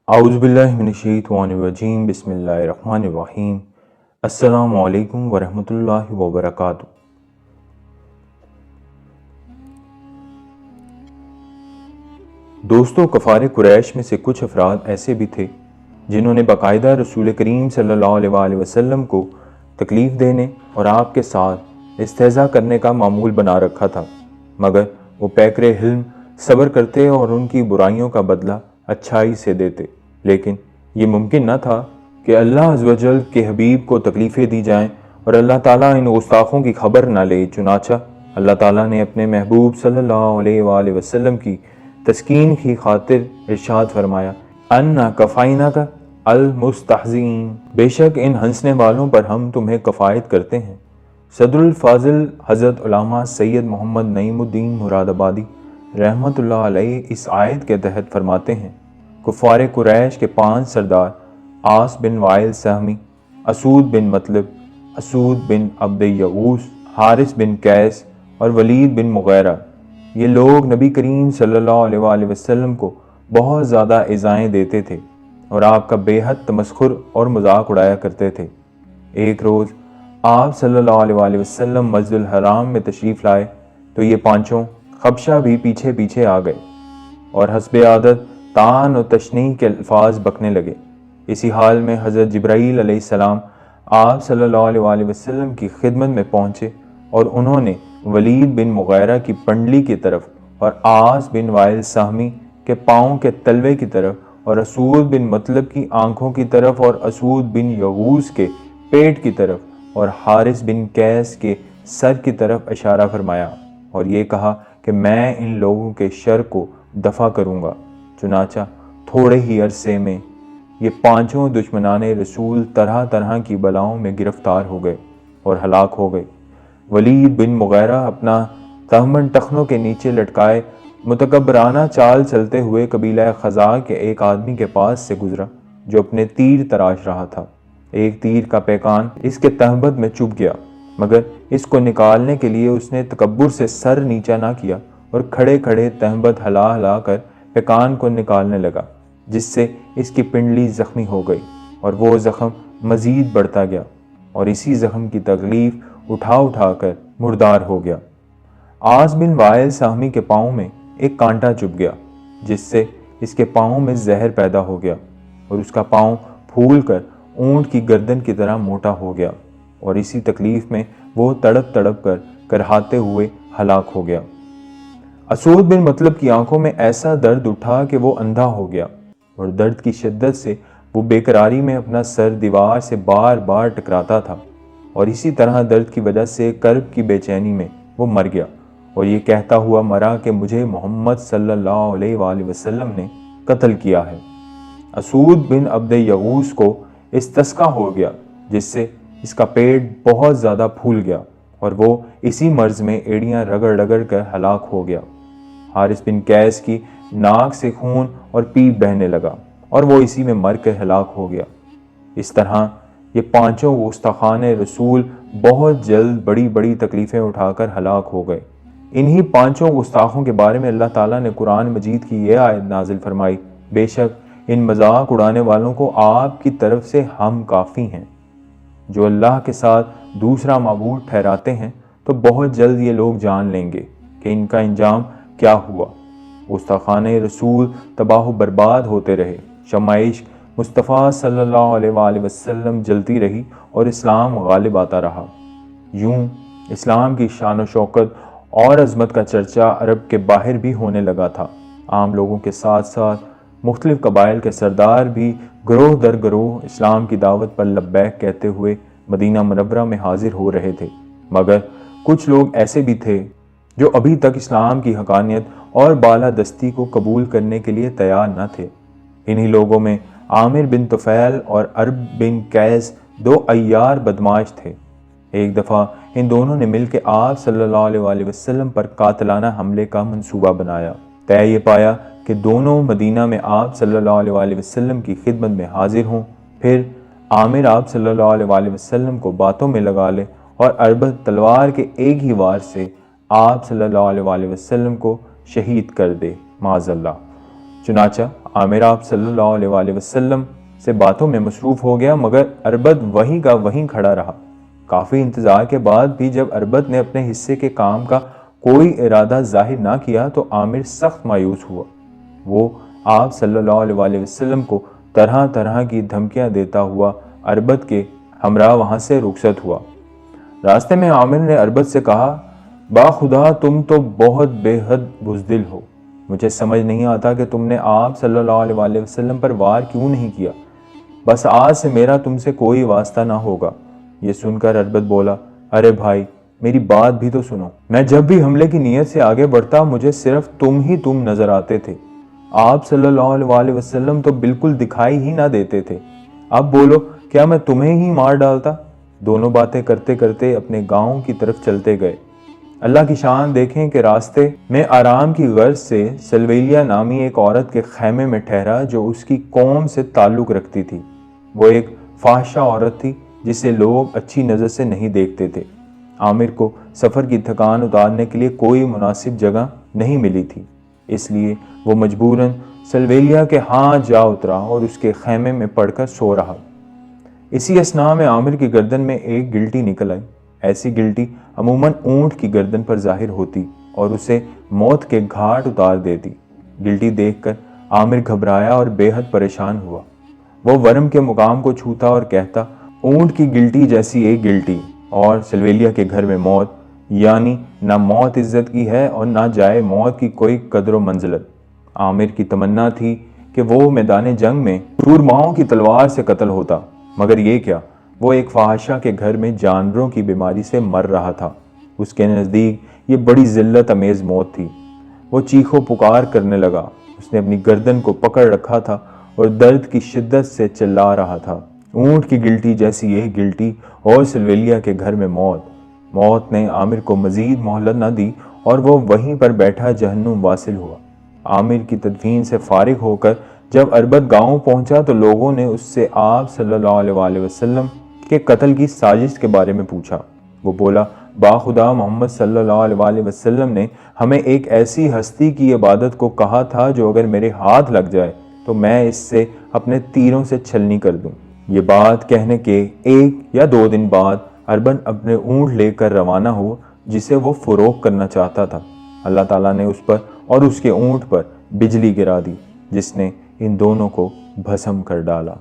اعوذ باللہ من الشیطان الرجیم بسم اللہ الرحمن الرحیم السلام علیکم ورحمۃ اللہ وبرکاتہ۔ دوستو، کفار قریش میں سے کچھ افراد ایسے بھی تھے جنہوں نے باقاعدہ رسول کریم صلی اللہ علیہ وآلہ وسلم کو تکلیف دینے اور آپ کے ساتھ استہزاء کرنے کا معمول بنا رکھا تھا، مگر وہ پیکر حلم صبر کرتے اور ان کی برائیوں کا بدلہ اچھائی سے دیتے۔ لیکن یہ ممکن نہ تھا کہ اللہ عز و جل کے حبیب کو تکلیفیں دی جائیں اور اللہ تعالیٰ ان گستاخوں کی خبر نہ لے۔ چنانچہ اللہ تعالیٰ نے اپنے محبوب صلی اللہ علیہ وآلہ وسلم کی تسکین کی خاطر ارشاد فرمایا، اَنَّا کَفَيْنَاكَ الْمُسْتَهْزِئِينَ، بے شک ان ہنسنے والوں پر ہم تمہیں کفایت کرتے ہیں۔ صدر الفاضل حضرت علامہ سید محمد نعیم الدین مراد آبادی رحمۃ اللہ علیہ اس آیت کے تحت فرماتے ہیں، کفار قریش کے 5 سردار عاص بن وائل سہمی، اسود بن مطلب، اسود بن عبد یغوث، حارث بن قیس اور ولید بن مغیرہ، یہ لوگ نبی کریم صلی اللہ علیہ وآلہ وسلم کو بہت زیادہ ایذائیں دیتے تھے اور آپ کا بے حد تمسخر اور مذاق اڑایا کرتے تھے۔ ایک روز آپ صلی اللہ علیہ وآلہ وسلم مسجد الحرام میں تشریف لائے تو یہ پانچوں خبشہ بھی پیچھے پیچھے آ گئے اور حسب عادت طعن و تشنیع کے الفاظ بکنے لگے۔ اسی حال میں حضرت جبرائیل علیہ السلام آپ صلی اللہ علیہ وآلہ وسلم کی خدمت میں پہنچے اور انہوں نے ولید بن مغیرہ کی پنڈلی کی طرف اور عاص بن وائل سہمی کے پاؤں کے تلوے کی طرف اور اسود بن مطلب کی آنکھوں کی طرف اور اسود بن یغوث کے پیٹ کی طرف اور حارث بن قیس کے سر کی طرف اشارہ فرمایا اور یہ کہا کہ میں ان لوگوں کے شر کو دفع کروں گا۔ چنانچہ تھوڑے ہی عرصے میں یہ پانچوں دشمنان رسول طرح طرح کی بلاؤں میں گرفتار ہو گئے اور ہلاک ہو گئے۔ ولید بن مغیرہ اپنا تہمن ٹخنوں کے نیچے لٹکائے متکبرانہ چال چلتے ہوئے قبیلہ خزاع کے ایک آدمی کے پاس سے گزرا جو اپنے تیر تراش رہا تھا۔ ایک تیر کا پیکان اس کے تہبند میں چبھ گیا، مگر اس کو نکالنے کے لیے اس نے تکبر سے سر نیچا نہ کیا اور کھڑے کھڑے تہبند ہلا ہلا کر پیکان کو نکالنے لگا، جس سے اس کی پنڈلی زخمی ہو گئی اور وہ زخم مزید بڑھتا گیا اور اسی زخم کی تکلیف اٹھا اٹھا کر مردار ہو گیا۔ عاص بن وائل سہمی کے پاؤں میں ایک کانٹا چبھ گیا، جس سے اس کے پاؤں میں زہر پیدا ہو گیا اور اس کا پاؤں پھول کر اونٹ کی گردن کی طرح موٹا ہو گیا اور اسی تکلیف میں وہ تڑپ تڑپ کر کرہاتے ہوئے ہلاک ہو گیا۔ اسود بن مطلب کی آنکھوں میں ایسا درد اٹھا کہ وہ اندھا ہو گیا اور درد کی شدت سے وہ بے قراری میں اپنا سر دیوار سے بار بار ٹکراتا تھا اور اسی طرح درد کی وجہ سے کرب کی بے چینی میں وہ مر گیا اور یہ کہتا ہوا مرا کہ مجھے محمد صلی اللہ علیہ وآلہ وسلم نے قتل کیا ہے۔ اسود بن عبد یغوث کو استسقا ہو گیا، جس سے اس کا پیٹ بہت زیادہ پھول گیا اور وہ اسی مرض میں ایڑیاں رگڑ رگڑ کر ہلاک ہو گیا۔ حارث بن قیس کی ناک سے خون اور پیپ بہنے لگا اور وہ اسی میں مر کر ہلاک ہو گیا۔ اس طرح یہ پانچوں گستاخان رسول بہت جلد بڑی بڑی تکلیفیں اٹھا کر ہلاک ہو گئے۔ انہی پانچوں گستاخوں کے بارے میں اللہ تعالیٰ نے قرآن مجید کی یہ آیت نازل فرمائی، بے شک ان مذاق اڑانے والوں کو آپ کی طرف سے ہم کافی ہیں۔ جو اللہ کے ساتھ دوسرا معبود ٹھہراتے ہیں تو بہت جلد یہ لوگ جان لیں گے کہ ان کا انجام کیا ہوا۔ گستاخان رسول تباہ و برباد ہوتے رہے، شمع عشق مصطفیٰ صلی اللہ علیہ وآلہ وسلم جلتی رہی اور اسلام غالب آتا رہا۔ یوں اسلام کی شان و شوکت اور عظمت کا چرچا عرب کے باہر بھی ہونے لگا تھا۔ عام لوگوں کے ساتھ ساتھ مختلف قبائل کے سردار بھی گروہ در گروہ اسلام کی دعوت پر لبیک کہتے ہوئے مدینہ منورہ میں حاضر ہو رہے تھے، مگر کچھ لوگ ایسے بھی تھے جو ابھی تک اسلام کی حقانیت اور بالادستی کو قبول کرنے کے لیے تیار نہ تھے۔ انہی لوگوں میں عامر بن طفیل اور عرب بن قیس 2 عیار بدماش تھے۔ ایک دفعہ ان دونوں نے مل کے آپ صلی اللہ علیہ وآلہ وسلم پر قاتلانہ حملے کا منصوبہ بنایا۔ طے یہ پایا کہ دونوں مدینہ میں آپ صلی اللہ علیہ وآلہ وسلم کی خدمت میں حاضر ہوں، پھر عامر آپ صلی اللہ علیہ وآلہ وسلم کو باتوں میں لگا لے اور اربد تلوار کے ایک ہی وار سے آپ صلی اللہ علیہ وآلہ وسلم کو شہید کر دے، معاذ اللہ۔ چنانچہ عامر آپ صلی اللہ علیہ وآلہ وسلم سے باتوں میں مصروف ہو گیا، مگر اربد وہیں کا وہیں کھڑا رہا۔ کافی انتظار کے بعد بھی جب اربد نے اپنے حصے کے کام کا کوئی ارادہ ظاہر نہ کیا تو عامر سخت مایوس ہوا۔ وہ آپ صلی اللہ علیہ وآلہ وسلم کو طرح طرح کی دھمکیاں دیتا ہوا اربد کے ہمراہ وہاں سے رخصت ہوا۔ راستے میں عامر نے اربد سے کہا، با خدا تم تو بہت بے حد بزدل ہو، مجھے سمجھ نہیں آتا کہ تم نے آپ صلی اللہ علیہ وآلہ وسلم پر وار کیوں نہیں کیا، بس آج سے میرا تم سے کوئی واسطہ نہ ہوگا۔ یہ سن کر اربد بولا، ارے بھائی میری بات بھی تو سنو، میں جب بھی حملے کی نیت سے آگے بڑھتا مجھے صرف تم نظر آتے تھے، آپ صلی اللہ علیہ وآلہ وسلم تو بالکل دکھائی ہی نہ دیتے تھے، اب بولو کیا میں تمہیں ہی مار ڈالتا؟ دونوں باتیں کرتے کرتے اپنے گاؤں کی طرف چلتے گئے۔ اللہ کی شان دیکھیں کہ راستے میں آرام کی غرض سے سلویلیہ نامی ایک عورت کے خیمے میں ٹھہرا جو اس کی قوم سے تعلق رکھتی تھی۔ وہ ایک فاحشہ عورت تھی جسے لوگ اچھی نظر سے نہیں دیکھتے تھے۔ عامر کو سفر کی تھکان اتارنے کے لیے کوئی مناسب جگہ نہیں ملی تھی، اس لیے وہ مجبوراً سلویلیہ کے ہاں جا اترا اور اس کے خیمے میں پڑ کر سو رہا۔ اسی اثناء میں عامر کی گردن میں ایک گلٹی نکل آئی۔ ایسی گلٹی عموماً اونٹ کی گردن پر ظاہر ہوتی اور اسے موت کے گھاٹ اتار دیتی۔ گلٹی دیکھ کر عامر گھبرایا اور بے حد پریشان ہوا۔ وہ ورم کے مقام کو چھوتا اور کہتا، اونٹ کی گلٹی جیسی ایک گلٹی اور سلویلیہ کے گھر میں موت، یعنی نہ موت عزت کی ہے اور نہ جائے موت کی کوئی قدر و منزلت۔ عامر کی تمنا تھی کہ وہ میدان جنگ میں سورماؤں کی تلوار سے قتل ہوتا، مگر یہ کیا، وہ ایک فاحشہ کے گھر میں جانوروں کی بیماری سے مر رہا تھا۔ اس کے نزدیک یہ بڑی ذلت امیز موت تھی۔ وہ چیخو پکار کرنے لگا، اس نے اپنی گردن کو پکڑ رکھا تھا اور درد کی شدت سے چلا رہا تھا، اونٹ کی گلٹی جیسی ایک گلٹی اور سلویلیہ کے گھر میں موت۔ موت نے عامر کو مزید مہلت نہ دی اور وہ وہیں پر بیٹھا جہنم واصل ہوا۔ عامر کی تدفین سے فارغ ہو کر جب اربد گاؤں پہنچا تو لوگوں نے اس سے آپ صلی اللہ علیہ وآلہ وسلم کے قتل کی سازش کے بارے میں پوچھا۔ وہ بولا، با خدا محمد صلی اللہ علیہ وآلہ وسلم نے ہمیں ایک ایسی ہستی کی عبادت کو کہا تھا جو اگر میرے ہاتھ لگ جائے تو میں اس سے اپنے تیروں سے چھلنی کر دوں۔ یہ بات کہنے کے 1 یا 2 دن بعد اربد اپنے اونٹ لے کر روانہ ہو جسے وہ فروخت کرنا چاہتا تھا۔ اللہ تعالیٰ نے اس پر اور اس کے اونٹ پر بجلی گرا دی جس نے ان دونوں کو بھسم کر ڈالا۔